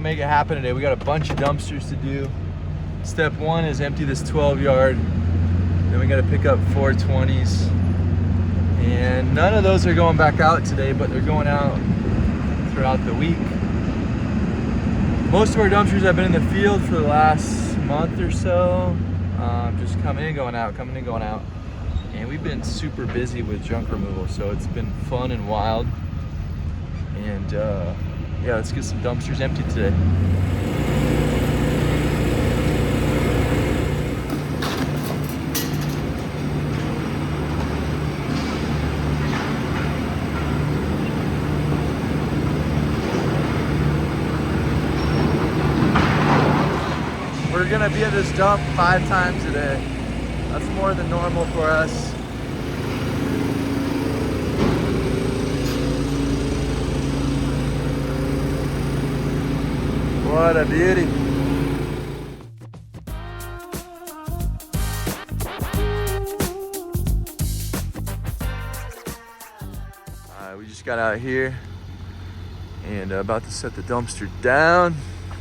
make it happen today. We got a bunch of dumpsters to do. Step one is empty this 12 yard. Then we got to pick up 4 20s. And none of those are going back out today, but they're going out throughout the week. Most of our dumpsters have been in the field for the last month or so. Just coming in, going out, coming in, going out. And we've been super busy with junk removal, so it's been fun and wild. And yeah, let's get some dumpsters emptied today. We're gonna be at this dump 5 times a day. That's more than normal for us. What a beauty. We just got out here and about to set the dumpster down.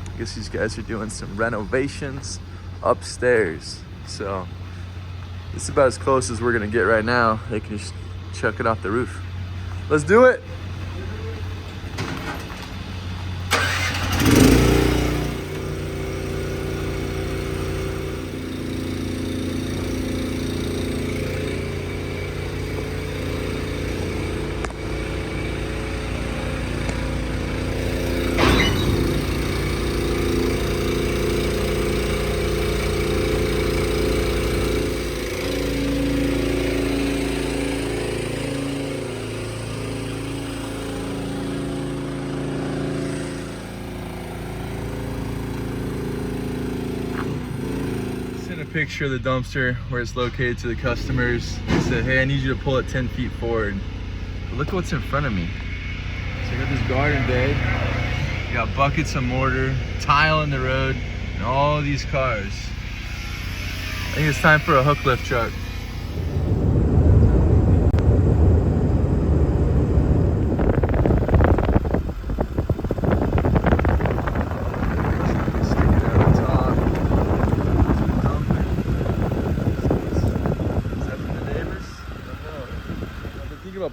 I guess these guys are doing some renovations upstairs. So this is about as close as we're gonna get right now. They can just chuck it off the roof. Let's do it. Picture of the dumpster where it's located to the customers. They said, hey, I need you to pull it 10 feet forward. But look what's in front of me. So I got this garden bed, you got buckets of mortar, tile in the road, and all these cars. I think it's time for a hook lift truck.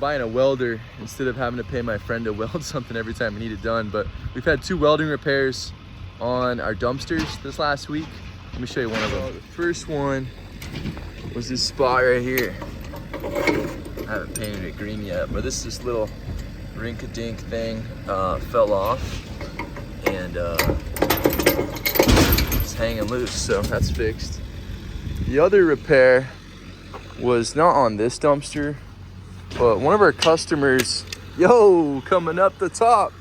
Buying a welder instead of having to pay my friend to weld something every time we need it done. But we've had 2 welding repairs on our dumpsters this last week. Let me show you one of them. The first one was this spot right here. I haven't painted it green yet, but this little rink-a-dink thing fell off and it's hanging loose, so that's fixed. The other repair was not on this dumpster, but one of our customers, coming up the top.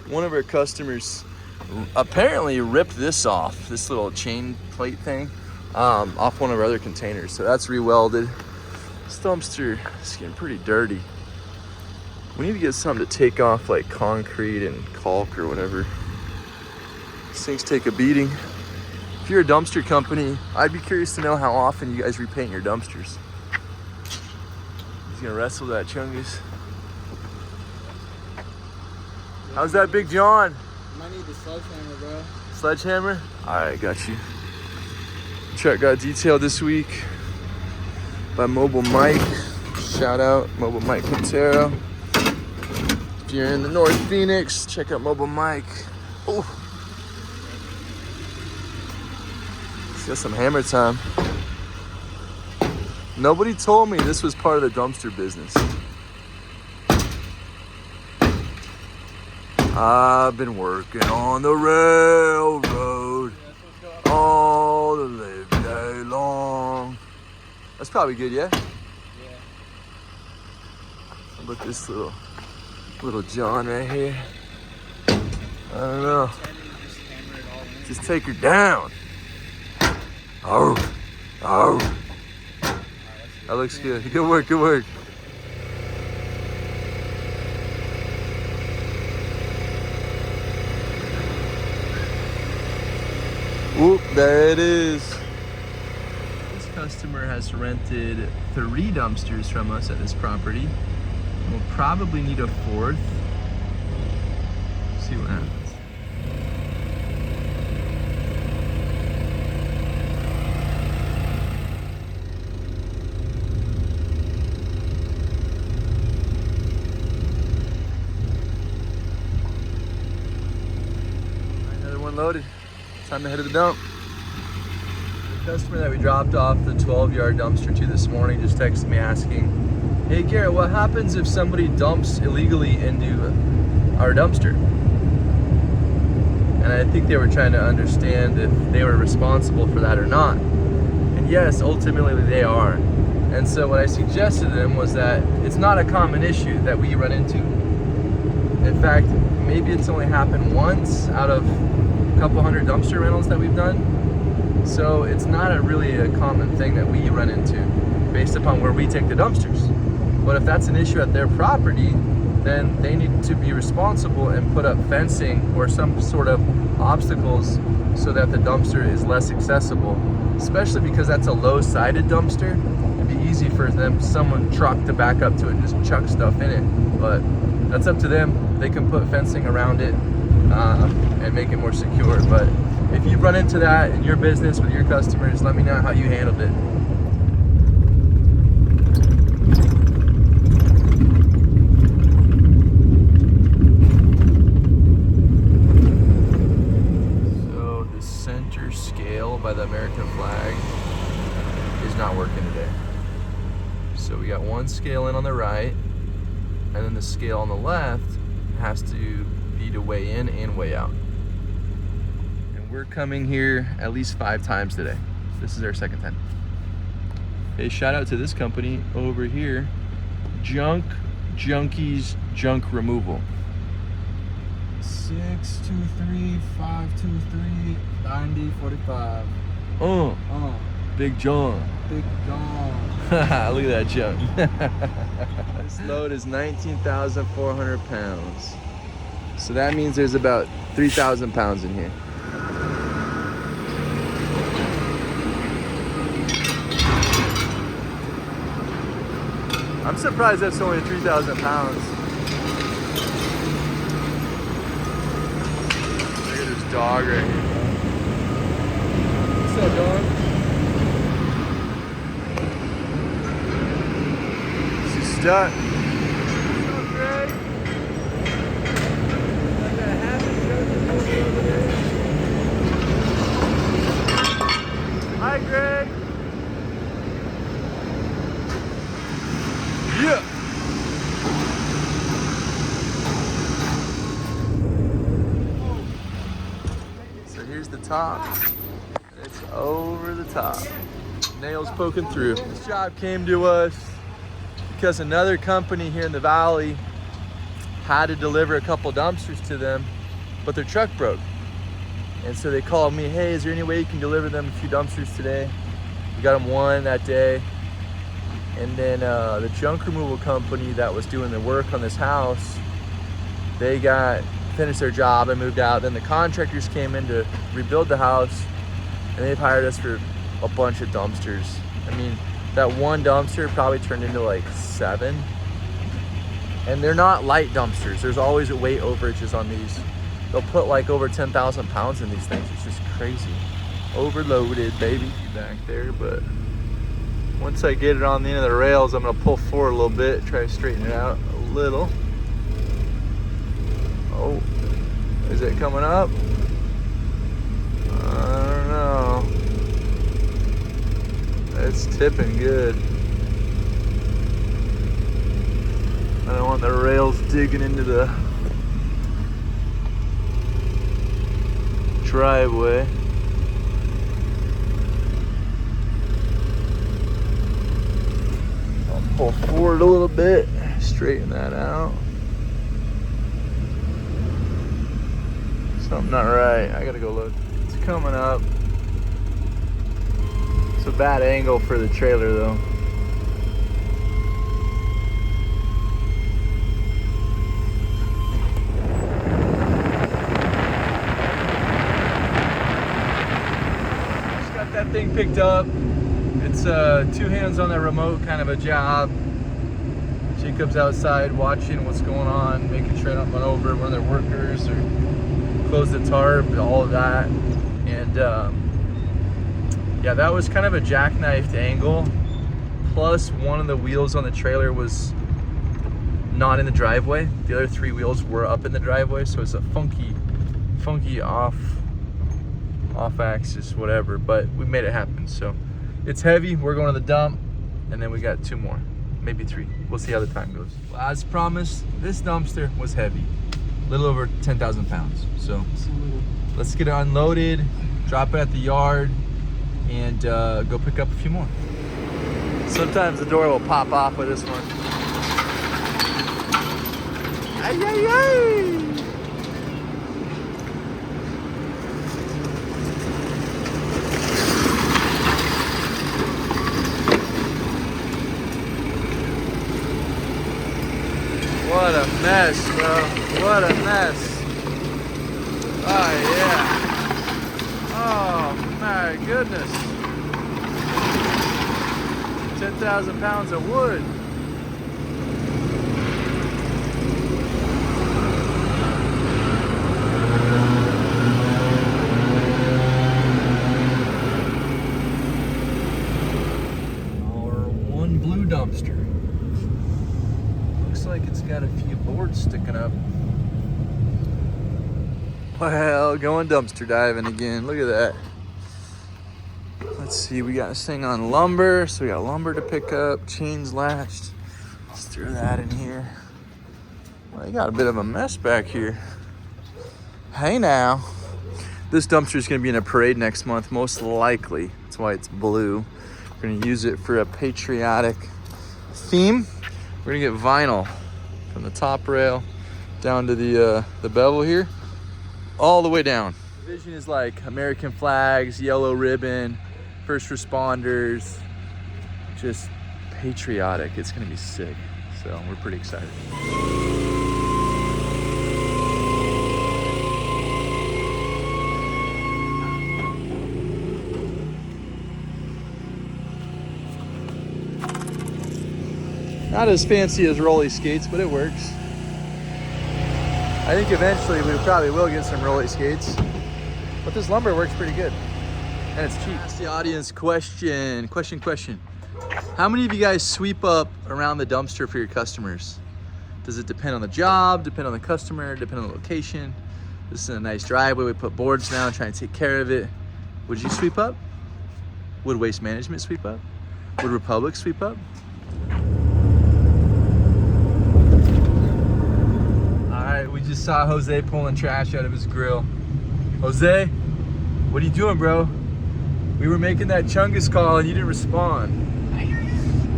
One of our customers apparently ripped this off, this little chain plate thing, off one of our other containers. So that's re-welded. This dumpster is getting pretty dirty. We need to get something to take off like concrete and caulk or whatever. These things take a beating. If you're a dumpster company, I'd be curious to know how often you guys repaint your dumpsters. He's gonna wrestle that Chungus. How's that, Big John? Might need the sledgehammer, bro. Sledgehammer? Alright, got you. Truck got detailed this week by Mobile Mike. Shout out Mobile Mike Quintero. If you're in the North Phoenix, check out Mobile Mike. Oh, he's got some hammer time. Nobody told me this was part of the dumpster business. I've been working on the railroad all the live day long. That's probably good, yeah? Yeah. How about this little John right here? I don't know. Just take her down. Oh, oh. That looks good. Good work, good work. Whoop, there it is. This customer has rented 3 dumpsters from us at this property. We'll probably need a 4th. see what happens. Another one loaded. Time to head to the dump. The customer that we dropped off the 12-yard dumpster to this morning just texted me asking, "Hey Garrett, what happens if somebody dumps illegally into our dumpster?" And I think they were trying to understand if they were responsible for that or not. And yes, ultimately they are. And so what I suggested to them was that it's not a common issue that we run into. In fact, maybe it's only happened once out of a couple hundred dumpster rentals that we've done. So it's not really a common thing that we run into based upon where we take the dumpsters. But if that's an issue at their property, then they need to be responsible and put up fencing or some sort of obstacles so that the dumpster is less accessible, especially because that's a low-sided dumpster. It'd be easy for someone truck to back up to it and just chuck stuff in it. But that's up to them. They can put fencing around it and make it more secure. But if you run into that in your business with your customers, let me know how you handled it. So the center scale by the American flag is not working today. So we got one scale in on the right, and then the scale on the left has to be to weigh in and weigh out. We're coming here at least 5 times today. This is our second time. Hey, shout out to this company over here, Junk Junkies Junk Removal. 623-523-9045. Big John. Big John. Look at that junk. This load is 19,400 pounds. So that means there's about 3,000 pounds in here. I'm surprised that's only 3,000 pounds. Look at this dog right here. What's up, dog? She's stuck. What's up, Greg? Got that habit over there. Hi, Greg. Yeah. So here's the top. It's over the top. Nails poking through. This job came to us because another company here in the valley had to deliver a couple dumpsters to them, but their truck broke. And so they called me, "Hey, is there any way you can deliver them a few dumpsters today?" We got them one that day. And then the junk removal company that was doing the work on this house, they finished their job and moved out. Then the contractors came in to rebuild the house, and they've hired us for a bunch of dumpsters. I mean, that one dumpster probably turned into like 7. And they're not light dumpsters. There's always weight overages on these. They'll put like over 10,000 pounds in these things. It's just crazy. Overloaded, baby. Back there, but once I get it on the end of the rails, I'm gonna pull forward a little bit, try to straighten it out a little. Oh, is it coming up? I don't know. It's tipping good. I don't want the rails digging into the driveway. Pull forward a little bit, straighten that out. Something not right. I gotta go look. It's coming up. It's a bad angle for the trailer though. Just got that thing picked up. It's 2 hands on the remote kind of a job. As you can Jacob's outside watching what's going on, making sure I don't run over one of their workers or close the tarp, all of that. And yeah, that was kind of a jackknifed angle. Plus, one of the wheels on the trailer was not in the driveway. The other 3 wheels were up in the driveway, so it's a funky off axis, whatever. But we made it happen. So it's heavy. We're going to the dump, and then we got 2 more, maybe 3. We'll see how the time goes. Well, as promised, this dumpster was heavy, a little over 10,000 pounds. So let's get it unloaded, drop it at the yard, and go pick up a few more. Sometimes the door will pop off with this one. Ay, ay, ay. What a mess, bro. What a mess. Oh, yeah. Oh, my goodness. 10,000 pounds of wood. Our one blue dumpster. Looks like it's got a few boards sticking up. Well, going dumpster diving again. Look at that. Let's see, we got this thing on lumber, so we got lumber to pick up, chains latched. Let's throw that in here. Well, you got a bit of a mess back here. Hey now. This dumpster is going to be in a parade next month, most likely. That's why it's blue. We're going to use it for a patriotic theme. We're going to get vinyl from the top rail down to the bevel here, all the way down. The vision is like American flags, yellow ribbon, first responders, just patriotic. It's gonna be sick. So we're pretty excited. Not as fancy as rolly skates, but it works. I think eventually we probably will get some rolly skates, but this lumber works pretty good. And it's cheap. Ask the audience question. How many of you guys sweep up around the dumpster for your customers? Does it depend on the job, depend on the customer, depend on the location? This is a nice driveway. We put boards down, trying to take care of it. Would you sweep up? Would Waste Management sweep up? Would Republic sweep up? All right, we just saw Jose pulling trash out of his grill. Jose, what are you doing, bro? We were making that Chungus call and you didn't respond.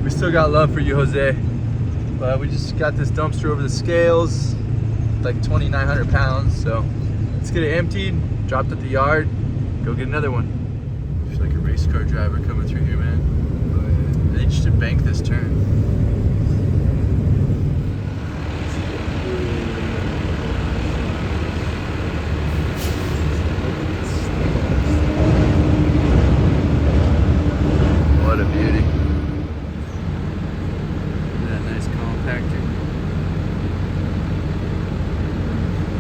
We still got love for you, Jose. But we just got this dumpster over the scales, like 2,900 pounds. So let's get it emptied, dropped at the yard, go get another one. I feel like a race car driver coming through here, man. I think you should bank this turn. What a beauty. That nice compactor.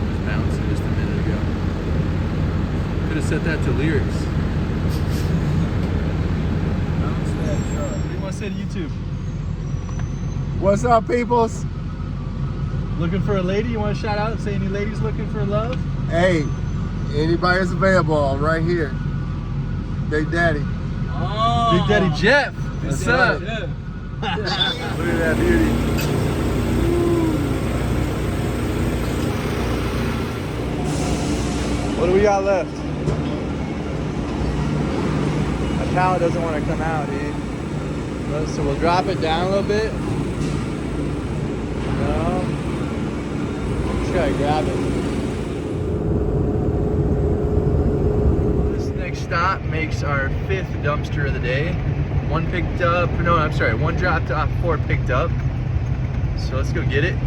Was bouncing just a minute ago. Could have set that to lyrics. Bounce that truck. What do you want to say to YouTube? What's up, peoples? Looking for a lady? You want to shout out? Say any ladies looking for love? Hey, anybody's available, I'm right here. Big Daddy. Oh, Big Daddy Jeff. What's up? Yeah. Look at that beauty. What do we got left? My pallet doesn't want to come out, dude. So we'll drop it down a little bit. No. Just gotta grab it. This next stop makes our 5th dumpster of the day. One picked up, no, I'm sorry, one dropped off, 4 picked up. So let's go get it.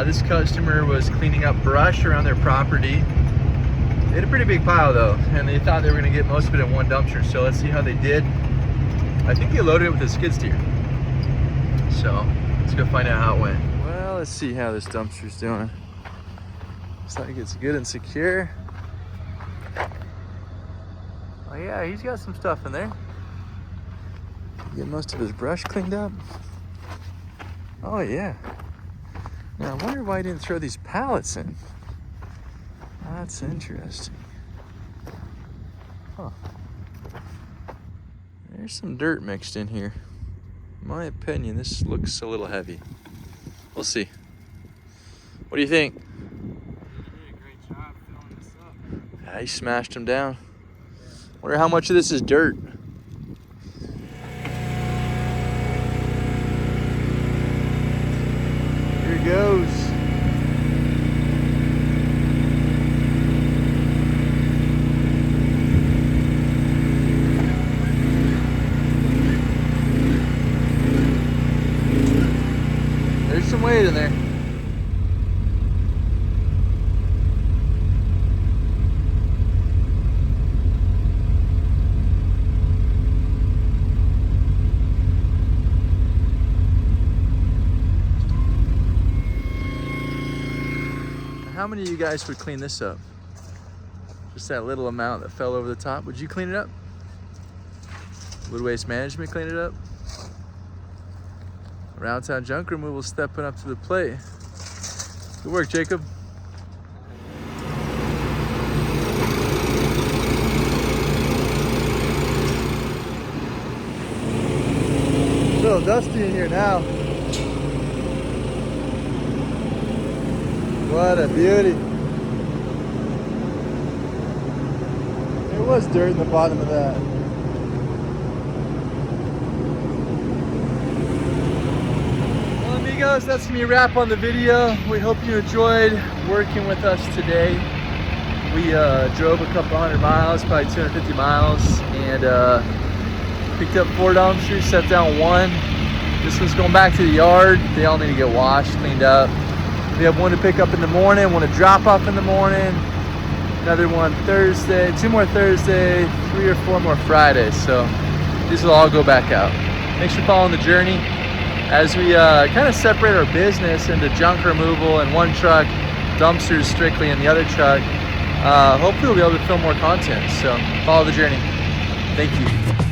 This customer was cleaning up brush around their property. They had a pretty big pile though, and they thought they were gonna get most of it in one dumpster. So let's see how they did. I think they loaded it with a skid steer. So Let's go find out how it went. Well, let's see how this dumpster's doing. Looks like it's good and secure. Oh yeah, he's got some stuff in there. Get most of his brush cleaned up. Oh yeah. Now I wonder why he didn't throw these pallets in. That's interesting. Huh. There's some dirt mixed in here. In my opinion, this looks a little heavy. We'll see. What do you think? You did a great job filling this up. Yeah, he smashed them down. Wonder how much of this is dirt. Here goes. There's some weight in there. How many of you guys would clean this up? Just that little amount that fell over the top. Would you clean it up? Would Waste Management clean it up? Around Town Junk Removal stepping up to the plate. Good work, Jacob. It's a little dusty in here now. What a beauty. There was dirt in the bottom of that. Well, amigos, that's gonna be a wrap on the video. We hope you enjoyed working with us today. We drove a couple 100 miles, probably 250 miles, and picked up 4 dumpsters, set down 1. This one's going back to the yard. They all need to get washed, cleaned up. We have 1 to pick up in the morning, 1 to drop off in the morning, another 1 Thursday, 2 more Thursday, 3 or 4 more Fridays. So these will all go back out. Thanks for following the journey as we kind of separate our business into junk removal in 1 truck, dumpsters strictly in the other truck. Hopefully we'll be able to film more content. So follow the journey. Thank you.